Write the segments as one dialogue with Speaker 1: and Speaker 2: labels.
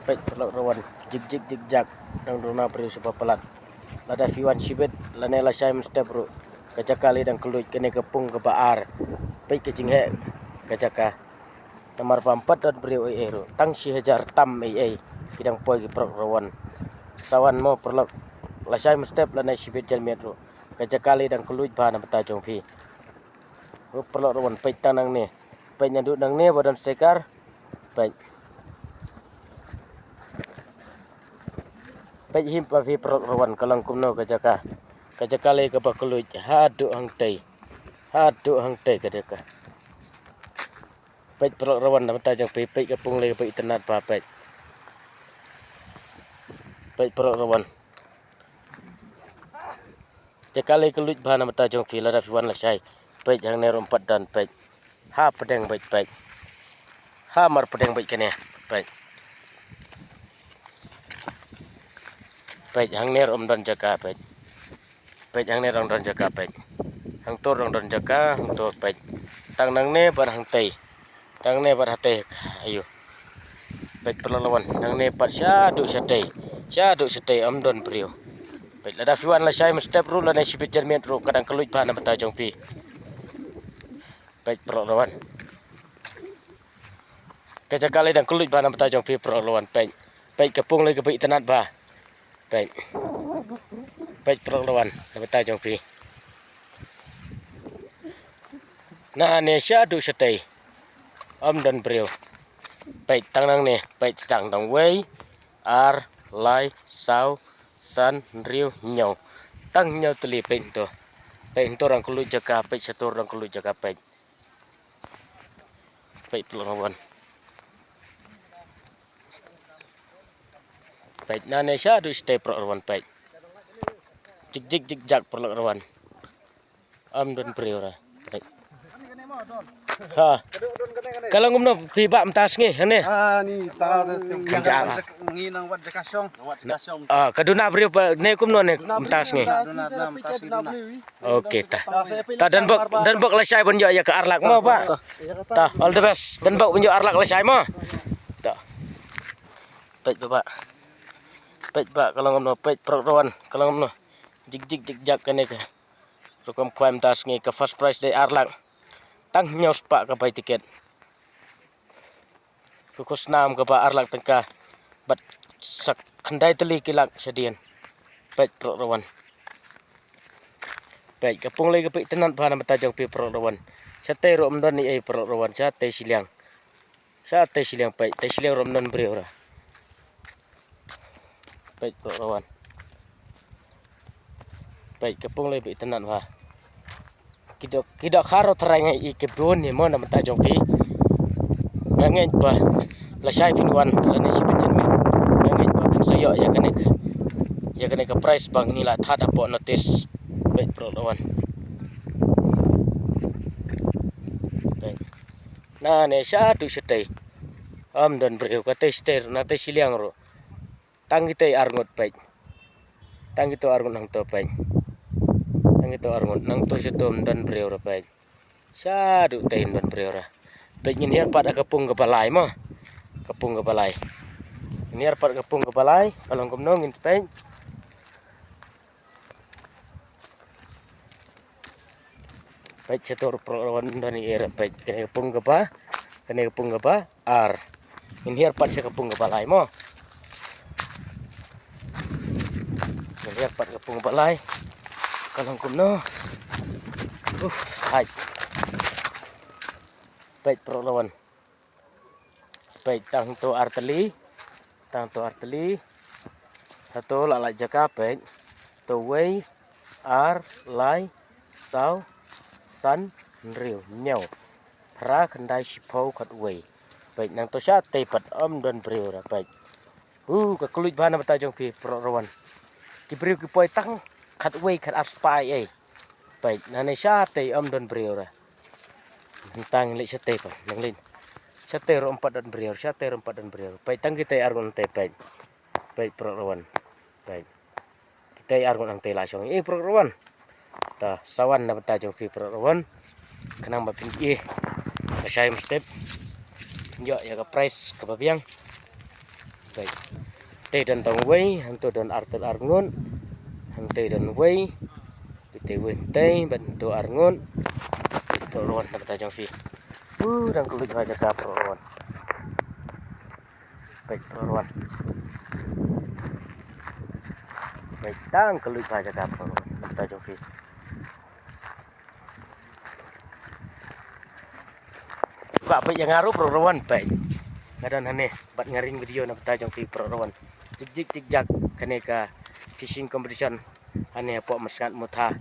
Speaker 1: pet rawan jig jig jig jak dang dona priu sepapalat lada fiwan sibet lanela shaim step ru kacakali dang keluit kene kepung ke baar pet kecing he kacaka nomor 4 dan priu ero tang si hajar tam ai kidang poi ki rawan sawan mo perlok la shaim step lana sibet jal metro kacakali dang keluit bana betajong pi ru perlok rawan pet tanang ne pet nyanduk nang ne badan stekar pet pet him pa fi rawan kalang kumno kajaka le ka pakulut hadu hang tei kajaka pet rawan na tajang pet ka pung le pet tenat pa pet rawan jakale kelut bana matajong fi la fi wan la sai pet hang ne rompat dan pet ha pedeng pet ha mar pedeng pet kene pet hang ner om dan jaka pet hang ner om dan jaka pet hang tor om dan jaka hang tor pet tang nang ne bar hang tei tang ne bar hate ayo pet perlawan nang ne pat syadu setei om don brio pet lada fiwan la sai step ru la ne sipit jermet ru kadang keluit bana betajong pi pet perlawan kajakale dang keluit bana betajong pi perlawan pet kepung le ke tenat ba pet perlawan na betajong pi na ne syadu setei om dan brio pet tang nang ne pet sedang dang wei ar lai sau san riu nyau tang nyau teli pet to rang keluit jaka pet setor rang keluit jaka pet perlawan pet na ne syadu setei perlawan pet jig jig jig jak perlawan om dan brio ra ha kalau ngumno pi bak mentas ngi hane
Speaker 2: ni ta ngi nang wat jakasong
Speaker 1: kaduna brio ne kumno ne mentas ngi oke ta dan bok lesai bunjo ya ke arlak mo pak ta all the best dan bok bunjo arlak lesai mo ta pet kalau ngumno pet perlawan kalau ngumno jig jig jig jak kene ke rukam kwaim tas ngi ke first prize day arlak tang nyos pak ke pai tiket kukus nam ke pak arlak tengka bat sak kendai teli kilak sedian pet perlawan pet kapung le ke pai tenat bana betajong pi perlawan sate ro mdon ni ai perlawan sate siliang pet te siliang ro mdon bri ora pet perlawan pet kapung le pai tenat ba kidak kharo terangai ikebun ni mo na betajong pi ngangen pa la sai pinwan la ne sipitan mi ngangen pa sayo ya kene ka price bang nila thada po notice pet perlawan na ne syadu setei am don brio ka te ster na te siliang ro tangi te arngot pet tangi to arngot nang to pet tangi to arngot nang to setom dan brio ra pet syadu te don brio ra pet nyer pada kepung ke balai mo kepung ke balai nyer pada kepung ke balai kalau kumno ngin pet setor perlawan dari era pet kene kepung ke ba ar nyer pada kepung ke balai mo nyer pada kepung ke balai kalau kumno hai pet perlawan pet tang to arteli satu lalak jaka pet to wei ar lai sau san riu nyau pra kendai sipau kat wei pet nang to sya te pat om don brio ra pet ka keluit bana betajong pi perlawan ki brio ki poi tang kat wei kat aspai ai pet nane sya te om don brio ra tang li sate pa nang lin sate ro 4 dan brio pet tang kita argon te pet perlawan pet kita argon ang te lasong perlawan ta sawan na betajong pi perlawan kanang bapin shaim step yo ya ka price ke babiang Baik. Teh dan tong wei, hantu dan artet arngun, hante dan wei, pite wei teh, bantu arngun, perlawan nak tajam fi. Dan kulit aja kah perlawan. Baik perlawan. Baik tang kulit aja kah perlawan nak tajam fi. Kak apa yang ngaruh perlawan baik. Ngadan aneh, bat ngaring video nak tajam fi perlawan. Jik jak kaneka fishing competition aneh apa masngat mutha.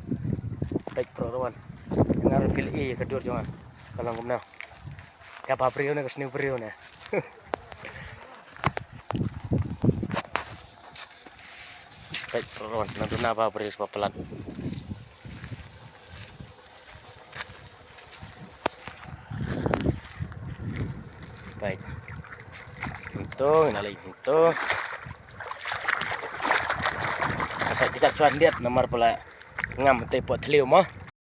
Speaker 1: Baik perlawan. Ngaruh fil e kedur jangan. Kalau kumna. Kapa priyo na kasni priyo na. Baik perlawan, nanti napa priyo sa pelan. Baik. Itu, nalai itu. Saya tidak cuan lihat nomor pula ngam tepot helium mah.